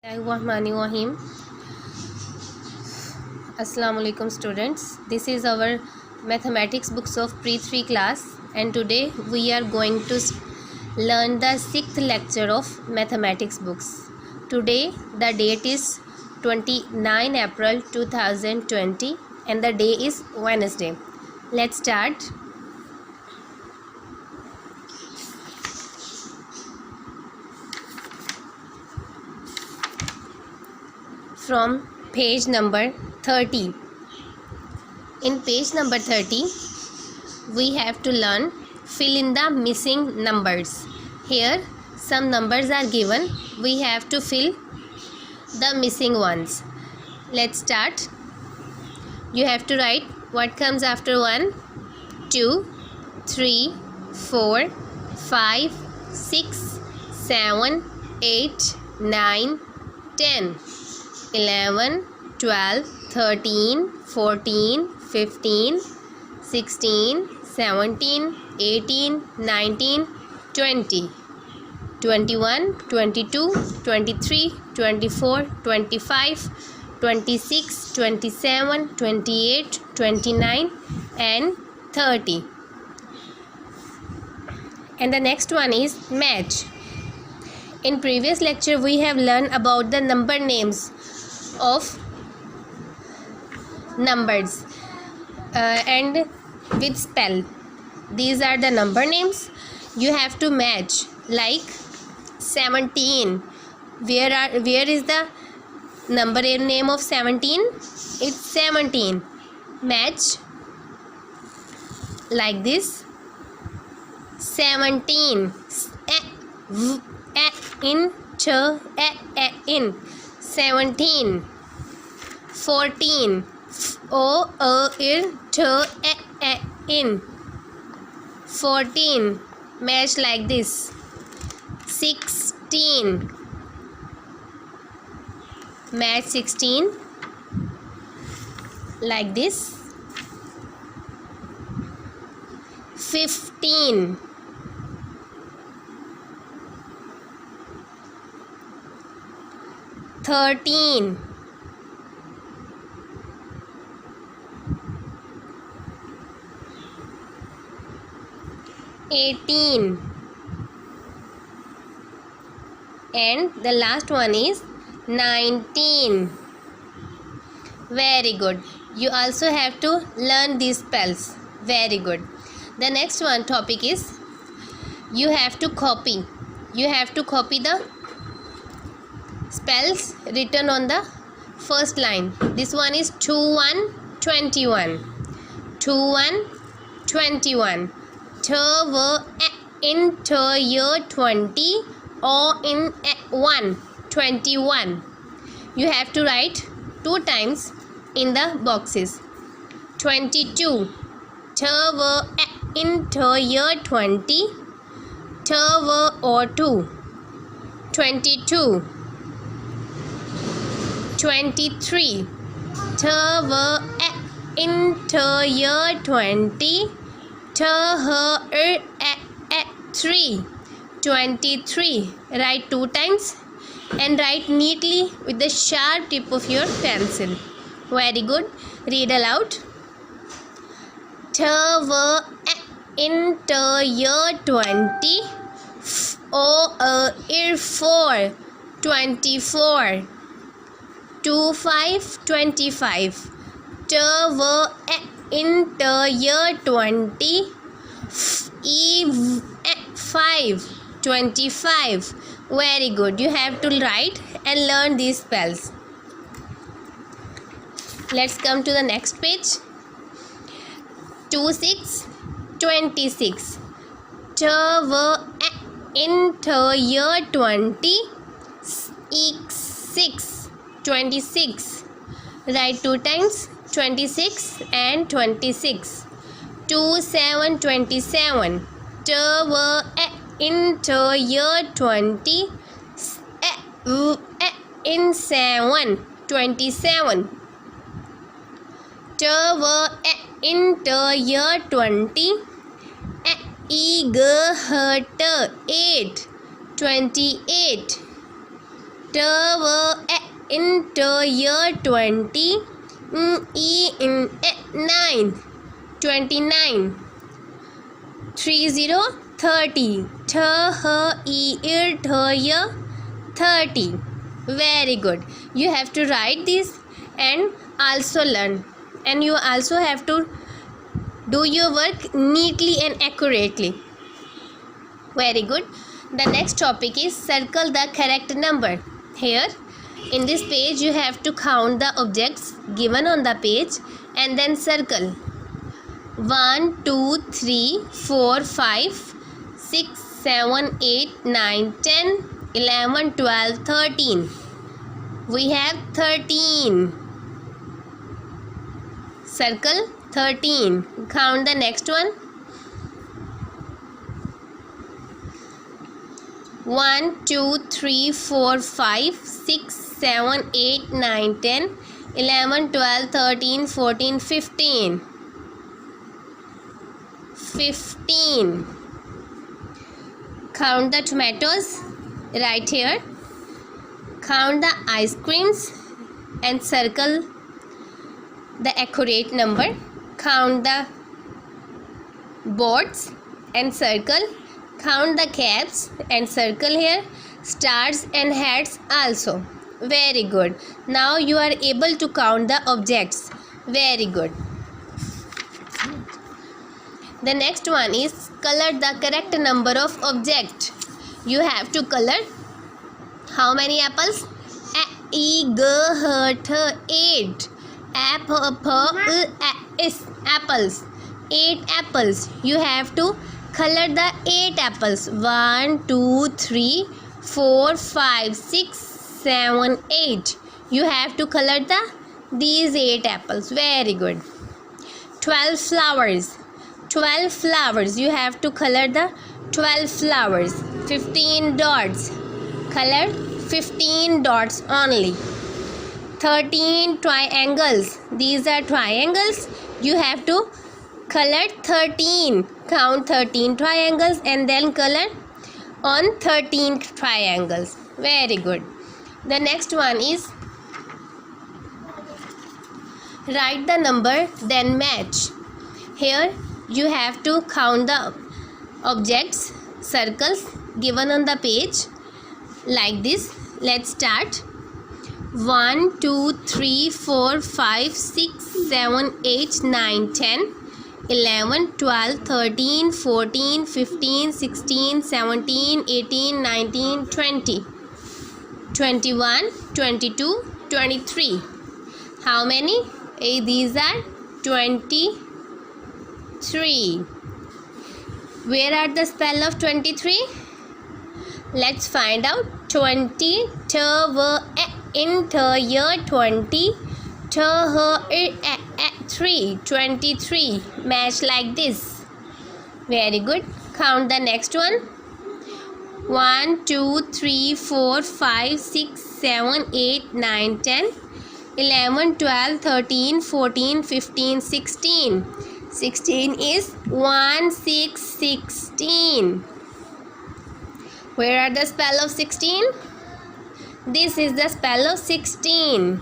Bismillahirrahmanirrahim. Assalamu alaikum students. This is our mathematics books of pre-3 class and today we are going to learn the 6th lecture of mathematics books. Today the date is 29 April 2020 and the day is Wednesday. Let's start. From page number 30. In page number 30, we have to learn fill in the missing numbers. Here, some numbers are given. We have to fill the missing ones. Let's start. You have to write what comes after 1, 2, 3, 4, 5, 6, 7, 8, 9, 10. 11, 12, 13, 14, 15, 16, 17, 18, 19, 20, 21, 22, 23, 24, 25, 26, 27, 28, 29 and 30. And the next one is match. In previous lecture we have learned about the number names of numbers and with spell. These are the number names. You have to match, like 17. Where is the number name of 17? It's 17. Match like this. 17 in 17. 14 in 14. Match like this. 16. Match 16 like this. 15. 13. 18. And the last one is 19. Very good. You also have to learn these spells. Very good. The next one topic is you have to copy. You have to copy the spells written on the first line. This one is 21, 21. 21, 21. In 20 or in 1, 21. You have to write 2 times in the boxes. 22. In 20 or 2. 22. 23. In 20 3. 23. Write 2 times and write neatly with the sharp tip of your pencil. Very good. Read aloud. In 20 4. 24. 25. 25. In 20 5. 25. Very good. You have to write and learn these spells. Let's come to the next page. 26. 26. In 20 6. 26. Write 2 times. 26 and 26. 27. 27. In 20 in 7. 27. In 20 8. 28. Enter year 20. In 9. 29. 30. 30. Year 30. Very good. You have to write this and also learn, and you also have to do your work neatly and accurately. Very good. The next topic is circle the correct number. Here in this page you have to count the objects given on the page and then circle. 1 2 3 4 5 6 7 8 9 10 11 12 13. We have 13. Circle 13. Count the next one. 1 2 3 4 5 6 7 8 9 10 11 12 13 14 15. 15. Count the tomatoes right here. Count the ice creams and circle the accurate number. Count the boats and circle. Count the caps and circle here. Stars and hats also. Very good. Now you are able to count the objects. Very good. The next one is color the correct number of object. You have to color how many apples? Eight. Apples. 8 apples. You have to color the 8 apples. 1 2 3 4 5 6 7 8. You have to color these 8 apples. Very good. 12 flowers. 12 flowers. You have to color the 12 flowers. 15 dots. Color 15 dots only. 13 triangles. These are triangles. You have to color 13. Count 13 triangles and then color on 13 triangles. Very good. The next one is write the number then match. Here you have to count the objects, circles given on the page like this. Let's start. 1 2 3 4 5 6 7 8 9 10 11 12 13 14 15 16 17 18 19 20 21 22 23. How many? These are 23. Where are the spell of 23? Let's find out. 20 enter year 20 3. 23. Match like this. Very good. Count the next one. 1 2 3 4 5 6 7 8 9 10 11 12 13 14 15 16. 16 is 1 6 16. Where are the spell of 16? This is the spell of 16.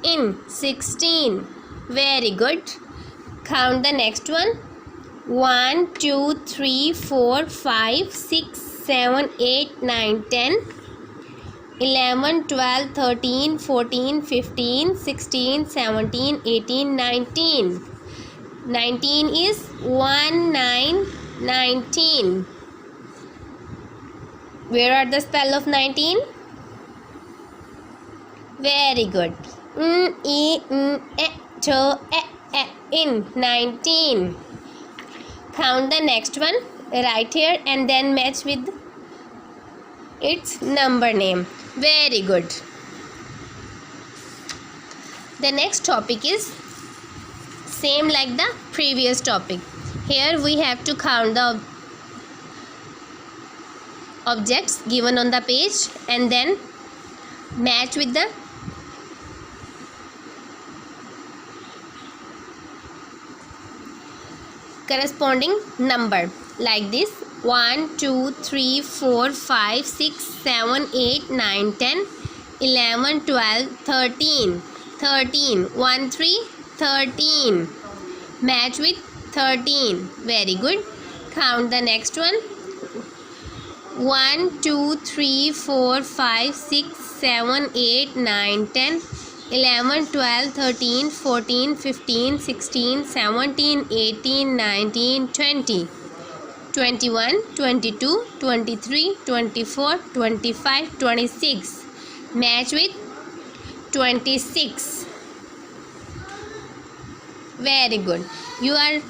In 16. Very good. Count the next one. 1 2 3 4 5 6 7 8 9 10 11 12 13 14 15 16 17 18 19. 19 is 1 9 19. Where are the spell of 19? Very good. In 19. Count the next one right here and then match with its number name. Very good. The next topic is same like the previous topic. Here we have to count the objects given on the page and then match with the corresponding number like this. 1 2 3 4 5 6 7 8 9 10 11 12 13 13 1 3 13. Match with 13. Very good. Count the next one. 1 2 3 4 5 6 7 8 9 10 11 12 13 14 15 16 17 18 19 20 21 22 23 24 25 26. Match with 26. Very good. You are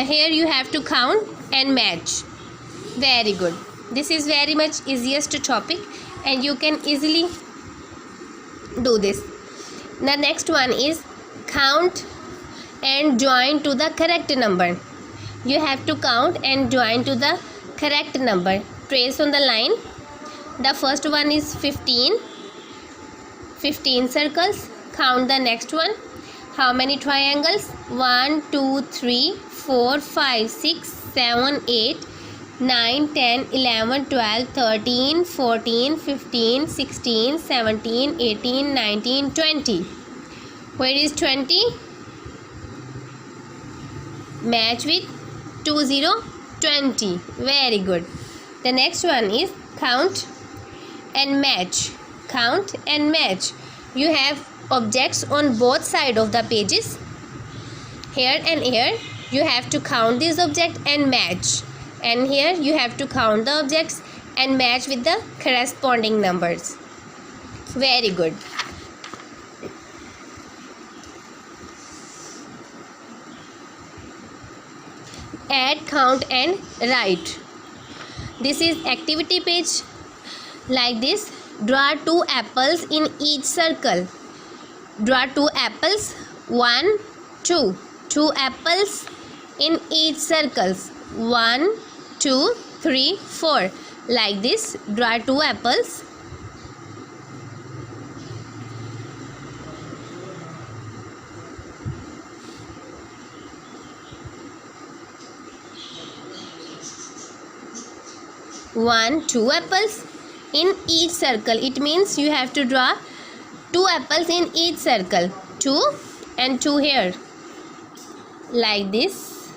here you have to count and match. Very good. This is very much easiest topic and you can easily do this. The next one is count and join to the correct number. You have to count and join to the correct number. Trace on the line. The first one is 15. 15 circles. Count the next one. How many triangles? 1 2 3 4 5 6 7 8 9 10 11 12 13 14 15 16 17 18 19 20. Where is 20? Match with 20 20. Very good. The next one is count and match. Count and match. You have objects on both sides of the pages. Here and here you have to count this object and match. And here you have to count the objects and match with the corresponding numbers. Very good. Add, count and write. This is activity page. Like this. Draw 2 apples in each circle. Draw 2 apples. 1 2. 2 apples in each circles. 1 2 3 4. Like this. Draw 2 apples. One, 2 apples in each circle. It means you have to draw 2 apples in each circle. 2 and 2 here. Like this.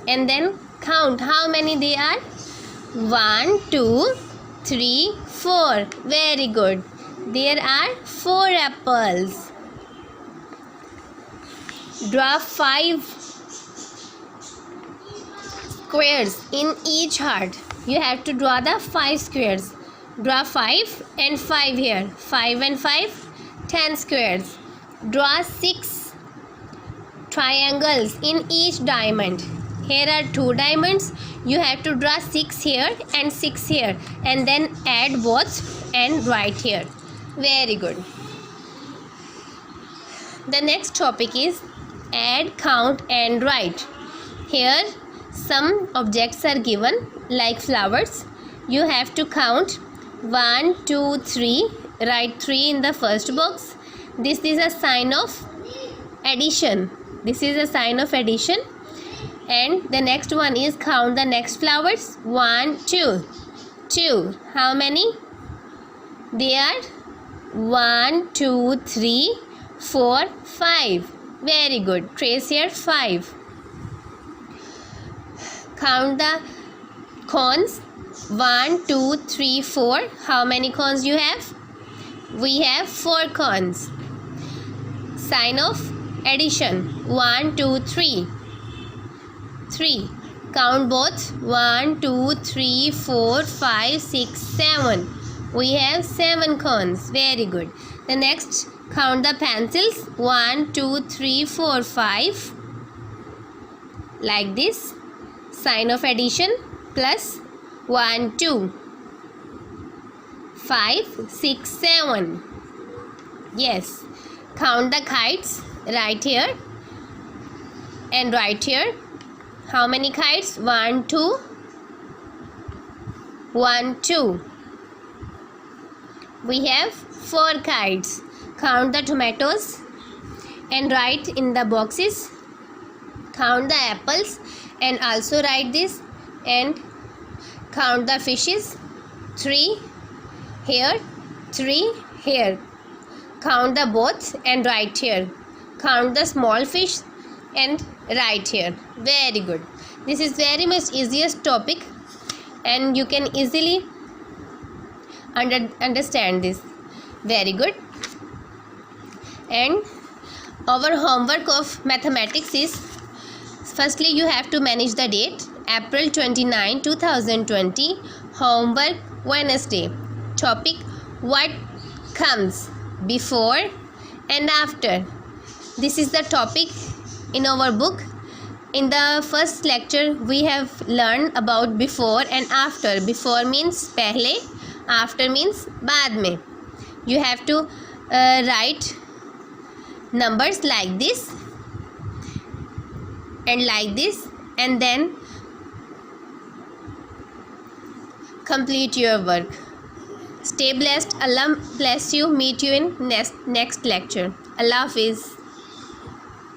And then count how many they are. 1 2 3 4. Very good. There are 4 apples. Draw 5 squares in each heart. You have to draw the 5 squares. Draw 5 and 5 here. 5 and 5, 10 squares. Draw 6 triangles in each diamond. Here are 2 diamonds. You have to draw 6 here and 6 here. And then add both and write here. Very good. The next topic is add, count and write. Here some objects are given like flowers. You have to count 1 2 3. Write 3 in the first box. This is a sign of addition. This is a sign of addition. And the next one is count the next flowers. 1 2. 2. How many? They are 1 2 3 4 5. Very good. Trace here 5. Count the cones. 1 2 3 4. How many cones you have? We have 4 cones. Sign of addition. 1 2 3. 3. Count both. 1 2 3 4 5 6 7. We have 7 cones. Very good. The next, count the pencils. 1 2 3 4 5. Like this. Sign of addition. Plus 1 2 5 6 7. Yes. Count the kites. Right here and right here. How many kites? 1 2. 1 2. we have 4 kites. Count the tomatoes and write in the boxes. Count the apples and also write this, and count the fishes. 3 here, 3 here. Count the both and write here. Count the small fish and write here. Very good. This is very much easiest topic and you can easily understand this. Very good. And our homework of mathematics is, firstly you have to manage the date, April 29, 2020. Homework Wednesday. Topic, what comes before and after. This is the topic in our book. In the first lecture we have learned about before and after. Before means pehle, after means baad mein. You have to write numbers like this and like this, and then complete your work. Stay blessed. Allah bless you. Meet you in next lecture. Allah Hafiz.